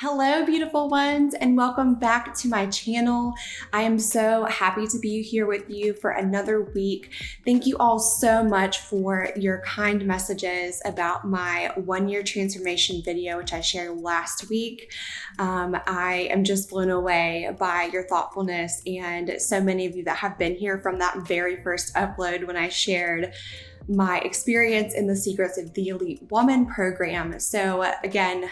Hello, beautiful ones, and welcome back to my channel. I am so happy to be here with you for another week. Thank you all so much for your kind messages about my 1-year transformation video, which I shared last week. I am just blown away by your thoughtfulness and so many of you that have been here from that very first upload when I shared my experience in the Secrets of the Elite Woman program. So again,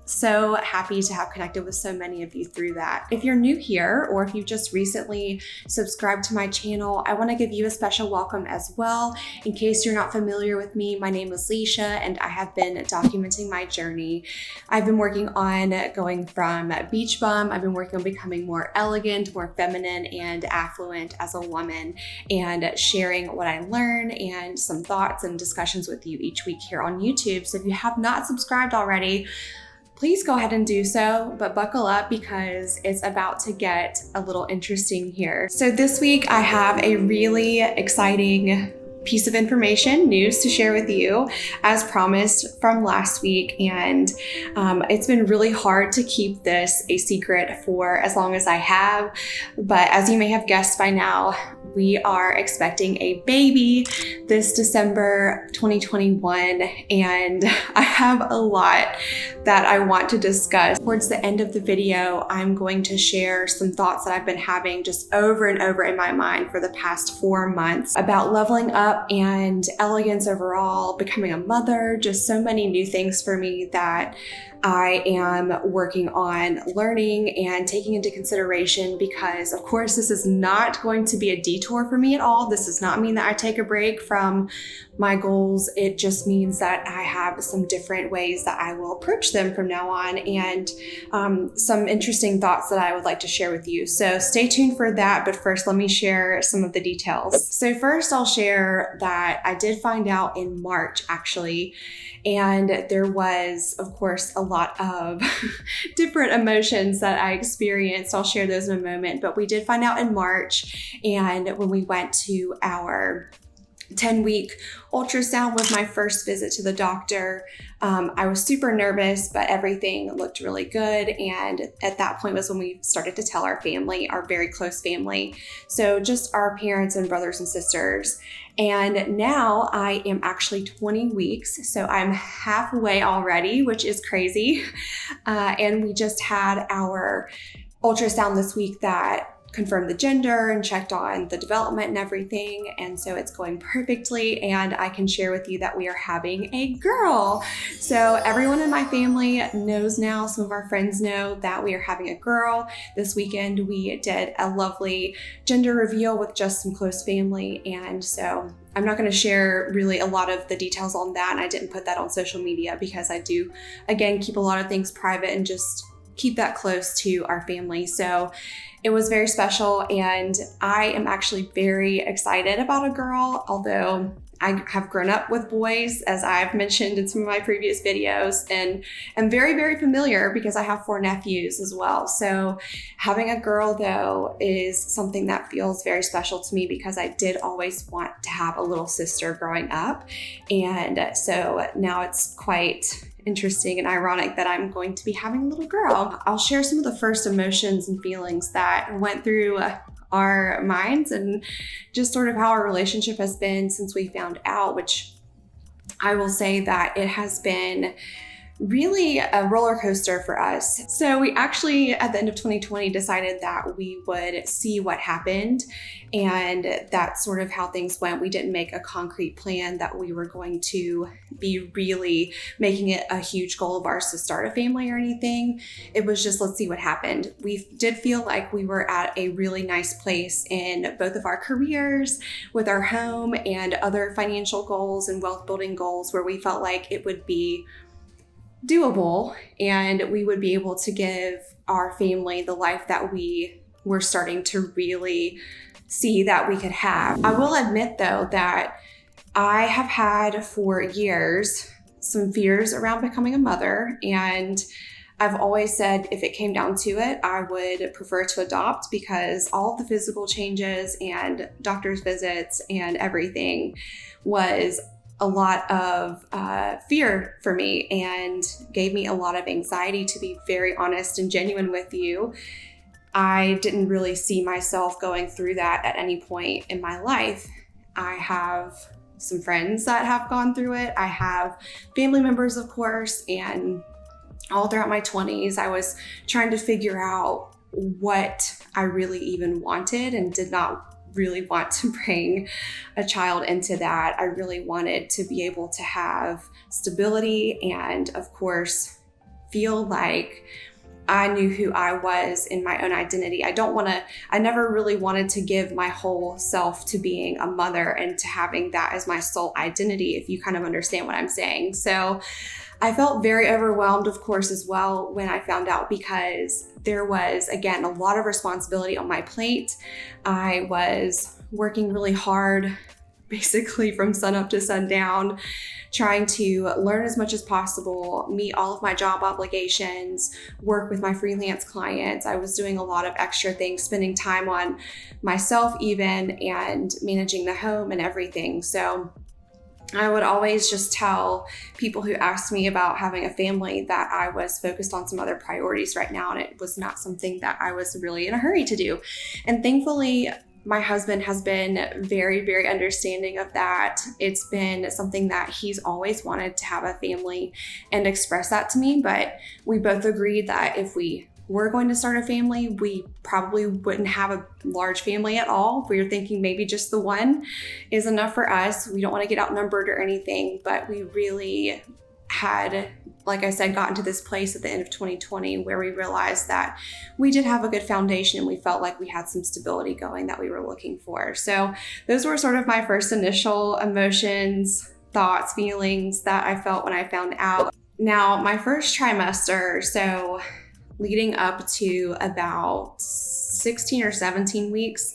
so happy to have connected with so many of you through that. If you're new here, or if you've just recently subscribed to my channel, I want to give you a special welcome as well. In case you're not familiar with me, my name is Leisha, and I have been documenting my journey. I've been working on going from beach bum, I've been working on becoming more elegant, more feminine, and affluent as a woman, and sharing what I learn and some thoughts and discussions with you each week here on YouTube. So if you have not subscribed already, please go ahead and do so, but buckle up because it's about to get a little interesting here. So this week I have a really exciting piece of information, news to share with you, as promised from last week. And it's been really hard to keep this a secret for as long as I have. But as you may have guessed by now, we are expecting a baby this December 2021. And I have a lot that I want to discuss. Towards the end of the video, I'm going to share some thoughts that I've been having just over and over in my mind for the past 4 months about leveling up and elegance overall, becoming a mother, just so many new things for me that I am working on learning and taking into consideration, because of course this is not going to be a detour for me at all. This does not mean that I take a break from my goals. It just means that I have some different ways that I will approach them from now on, and some interesting thoughts that I would like to share with you. So stay tuned for that, but first let me share some of the details. So first I'll share that I did find out in March actually, and there was of course a lot of different emotions that I experienced. I'll share those in a moment, but we did find out in March, and when we went to our 10-week ultrasound with my first visit to the doctor, I was super nervous, but everything looked really good. And at that point was when we started to tell our family, our very close family. So just our parents and brothers and sisters. And now I am actually 20 weeks. So I'm halfway already, which is crazy. And we just had our ultrasound this week that confirmed the gender and checked on the development and everything. And so it's going perfectly. And I can share with you that we are having a girl. So everyone in my family knows now, some of our friends know that we are having a girl. This weekend, we did a lovely gender reveal with just some close family. And so I'm not going to share really a lot of the details on that. And I didn't put that on social media because I do, again, keep a lot of things private and just keep that close to our family. So it was very special, and I am actually very excited about a girl, although I have grown up with boys, as I've mentioned in some of my previous videos, and I'm very, very familiar because I have 4 nephews as well. So having a girl though is something that feels very special to me because I did always want to have a little sister growing up. And so now it's quite interesting and ironic that I'm going to be having a little girl. I'll share some of the first emotions and feelings that went through our minds and just sort of how our relationship has been since we found out, which I will say that it has been really a roller coaster for us. So we actually, at the end of 2020, decided that we would see what happened, and that's sort of how things went. We didn't make a concrete plan that we were going to be really making it a huge goal of ours to start a family or anything. It was just, let's see what happened. We did feel like we were at a really nice place in both of our careers, with our home and other financial goals and wealth building goals, where we felt like it would be doable and we would be able to give our family the life that we were starting to really see that we could have. I will admit though that I have had for years some fears around becoming a mother, and I've always said if it came down to it, I would prefer to adopt, because all of the physical changes and doctor's visits and everything was a lot of fear for me and gave me a lot of anxiety, to be very honest and genuine with you. I didn't really see myself going through that at any point in my life. I have some friends that have gone through it. I have family members, of course, and all throughout my 20s, I was trying to figure out what I really even wanted and did not really want to bring a child into that. I really wanted to be able to have stability and, of course, feel like I knew who I was in my own identity. I never really wanted to give my whole self to being a mother and to having that as my sole identity, if you kind of understand what I'm saying. So I felt very overwhelmed, of course, as well when I found out, because there was, again, a lot of responsibility on my plate. I was working really hard, basically from sunup to sundown, trying to learn as much as possible, meet all of my job obligations, work with my freelance clients. I was doing a lot of extra things, spending time on myself even, and managing the home and everything. So I would always just tell people who asked me about having a family that I was focused on some other priorities right now, and it was not something that I was really in a hurry to do. And thankfully, my husband has been very, very understanding of that. It's been something that he's always wanted to have a family and express that to me, but we both agreed that if we were going to start a family, we probably wouldn't have a large family at all. We were thinking maybe just the one is enough for us. We don't want to get outnumbered or anything, but we really had, like I said, gotten to this place at the end of 2020 where we realized that we did have a good foundation and we felt like we had some stability going that we were looking for. So those were sort of my first initial emotions, thoughts, feelings that I felt when I found out. Now, my first trimester, so leading up to about 16 or 17 weeks,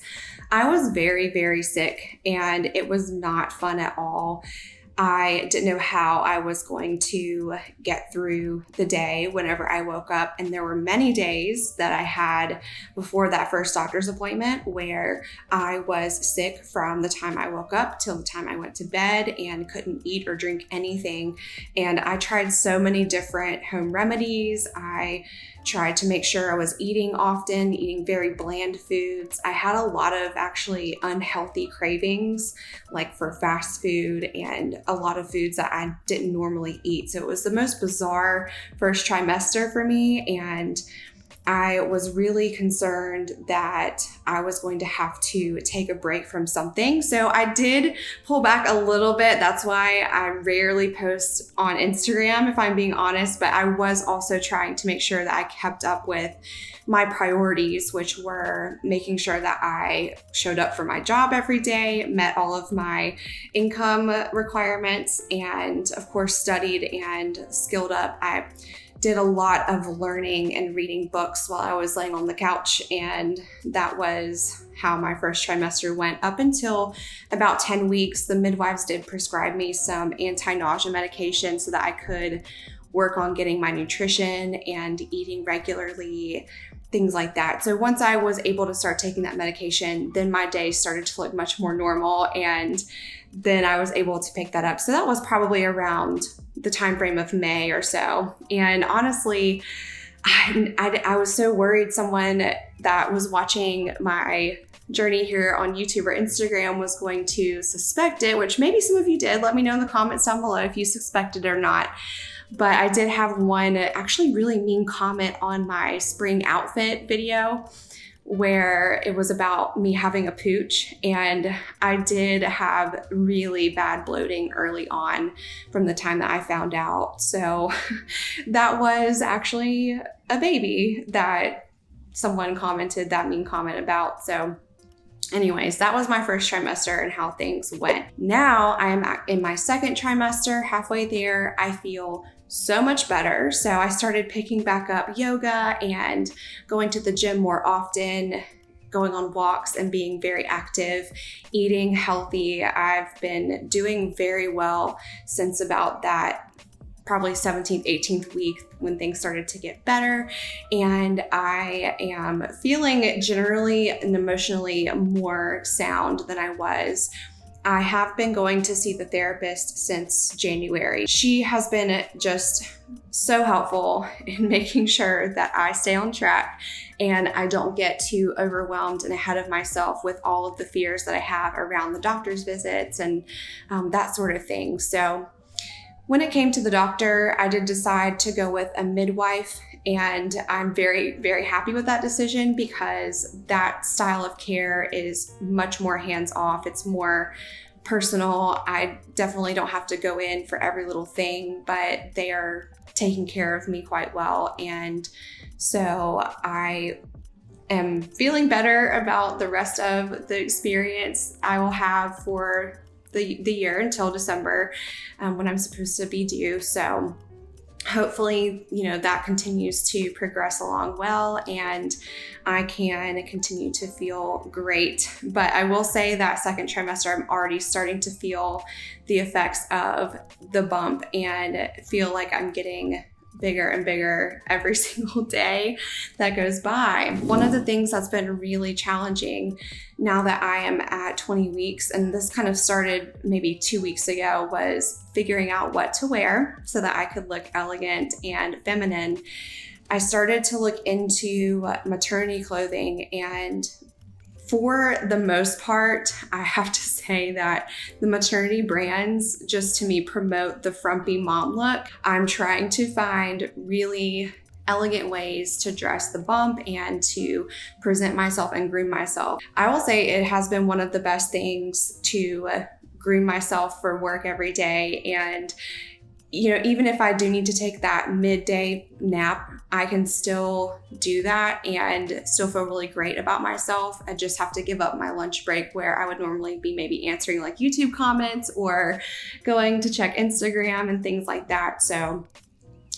I was very, very sick, and it was not fun at all. I didn't know how I was going to get through the day whenever I woke up. And there were many days that I had before that first doctor's appointment where I was sick from the time I woke up till the time I went to bed and couldn't eat or drink anything. And I tried so many different home remedies. I tried to make sure I was eating often, eating very bland foods. I had a lot of actually unhealthy cravings, like for fast food and a lot of foods that I didn't normally eat. So it was the most bizarre first trimester for me. And I was really concerned that I was going to have to take a break from something. So I did pull back a little bit. That's why I rarely post on Instagram, if I'm being honest, but I was also trying to make sure that I kept up with my priorities, which were making sure that I showed up for my job every day, met all of my income requirements, and of course studied and skilled up. I did a lot of learning and reading books while I was laying on the couch, and that was how my first trimester went up until about 10 weeks. The midwives did prescribe me some anti-nausea medication so that I could work on getting my nutrition and eating regularly, things like that. So once I was able to start taking that medication, then my day started to look much more normal, and then I was able to pick that up. So that was probably around the time frame of May or so. And honestly, I was so worried someone that was watching my journey here on YouTube or Instagram was going to suspect it, which maybe some of you did. Let me know in the comments down below if you suspected or not. But I did have one actually really mean comment on my spring outfit video where it was about me having a pooch, and I did have really bad bloating early on from the time that I found out. So that was actually a baby that someone commented that mean comment about. So anyways, that was my first trimester and how things went. Now I am in my second trimester, halfway there. I feel so much better. So I started picking back up yoga and going to the gym more often, going on walks and being very active, eating healthy. I've been doing very well since about that probably 17th, 18th week when things started to get better. And I am feeling generally and emotionally more sound than I was I have been going to see the therapist since January. She has been just so helpful in making sure that I stay on track and I don't get too overwhelmed and ahead of myself with all of the fears that I have around the doctor's visits and that sort of thing. So when it came to the doctor, I did decide to go with a midwife, and I'm very, very happy with that decision because that style of care is much more hands-off. It's more personal. I definitely don't have to go in for every little thing, but they are taking care of me quite well. And so I am feeling better about the rest of the experience I will have for the year until December, when I'm supposed to be due. So hopefully, that continues to progress along well and I can continue to feel great. But I will say that second trimester, I'm already starting to feel the effects of the bump and feel like I'm getting bigger and bigger every single day that goes by. One of the things that's been really challenging now that I am at 20 weeks, and this kind of started maybe 2 weeks ago, was figuring out what to wear so that I could look elegant and feminine. I started to look into maternity clothing, and for the most part, I have to say that the maternity brands just to me promote the frumpy mom look. I'm trying to find really elegant ways to dress the bump and to present myself and groom myself. I will say it has been one of the best things to groom myself for work every day. And even if I do need to take that midday nap, I can still do that and still feel really great about myself. I just have to give up my lunch break where I would normally be maybe answering like YouTube comments or going to check Instagram and things like that. So,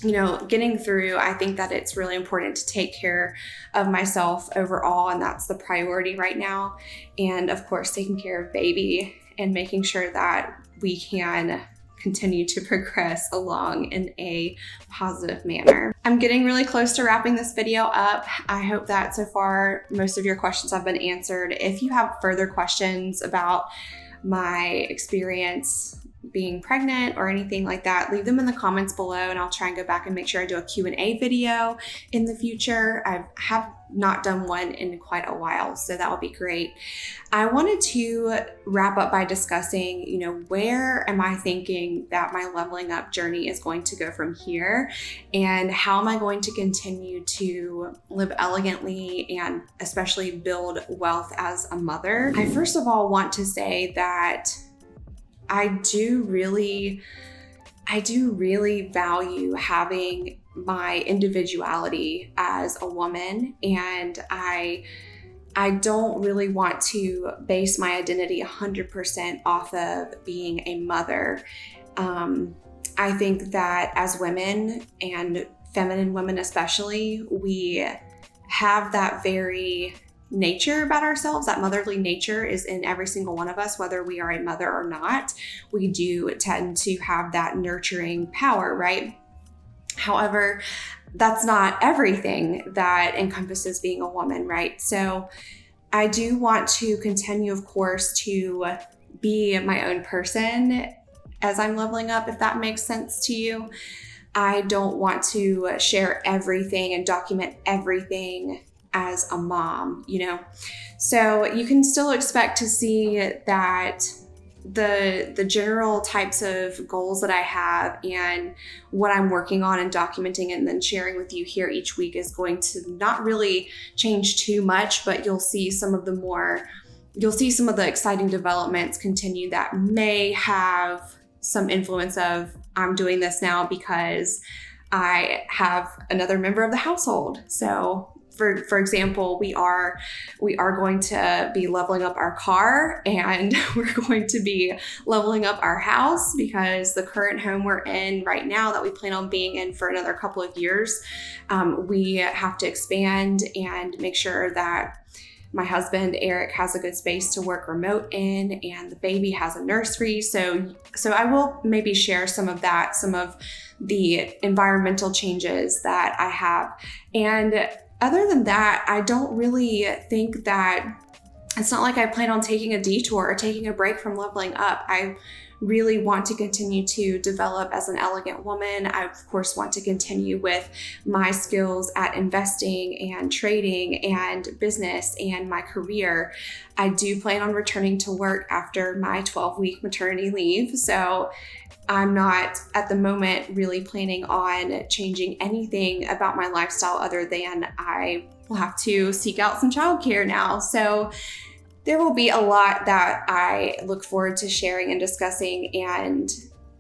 getting through, I think that it's really important to take care of myself overall, and that's the priority right now. And of course, taking care of baby and making sure that we can continue to progress along in a positive manner. I'm getting really close to wrapping this video up. I hope that so far most of your questions have been answered. If you have further questions about my experience being pregnant or anything like that, leave them in the comments below and I'll try and go back and make sure I do a Q&A video in the future. I have not done one in quite a while, so that would be great. I wanted to wrap up by discussing, where am I thinking that my leveling up journey is going to go from here, and how am I going to continue to live elegantly and especially build wealth as a mother. I first of all want to say that I do really value having my individuality as a woman, and I don't really want to base my identity 100% off of being a mother. I think that as women, and feminine women especially, we have that very nature about ourselves. That motherly nature is in every single one of us, whether we are a mother or not. We do tend to have that nurturing power, right? However, that's not everything that encompasses being a woman, right? So I do want to continue, of course, to be my own person as I'm leveling up, if that makes sense to you. I don't want to share everything and document everything as a mom, So you can still expect to see that the general types of goals that I have and what I'm working on and documenting and then sharing with you here each week is going to not really change too much, but you'll see some of the exciting developments continue that may have some influence of I'm doing this now because I have another member of the household. So for example, we are going to be leveling up our car, and we're going to be leveling up our house because the current home we're in right now that we plan on being in for another couple of years, we have to expand and make sure that my husband, Eric, has a good space to work remote in, and the baby has a nursery. So I will maybe share some of the environmental changes that I have. And other than that, I don't really think that it's not like I plan on taking a detour or taking a break from leveling up. I really want to continue to develop as an elegant woman. I, of course, want to continue with my skills at investing and trading and business and my career. I do plan on returning to work after my 12-week maternity leave. So I'm not at the moment really planning on changing anything about my lifestyle other than I will have to seek out some childcare now. So there will be a lot that I look forward to sharing and discussing, and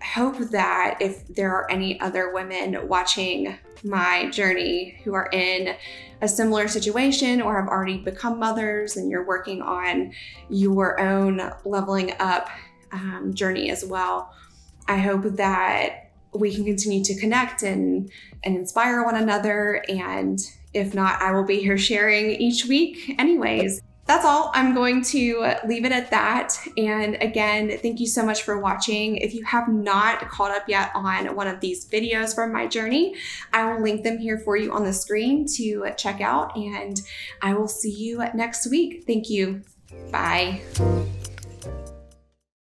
hope that if there are any other women watching my journey who are in a similar situation or have already become mothers and you're working on your own leveling up journey as well, I hope that we can continue to connect and inspire one another. And if not, I will be here sharing each week anyways. That's all. I'm going to leave it at that. And again, thank you so much for watching. If you have not caught up yet on one of these videos from my journey, I will link them here for you on the screen to check out, and I will see you next week. Thank you. Bye.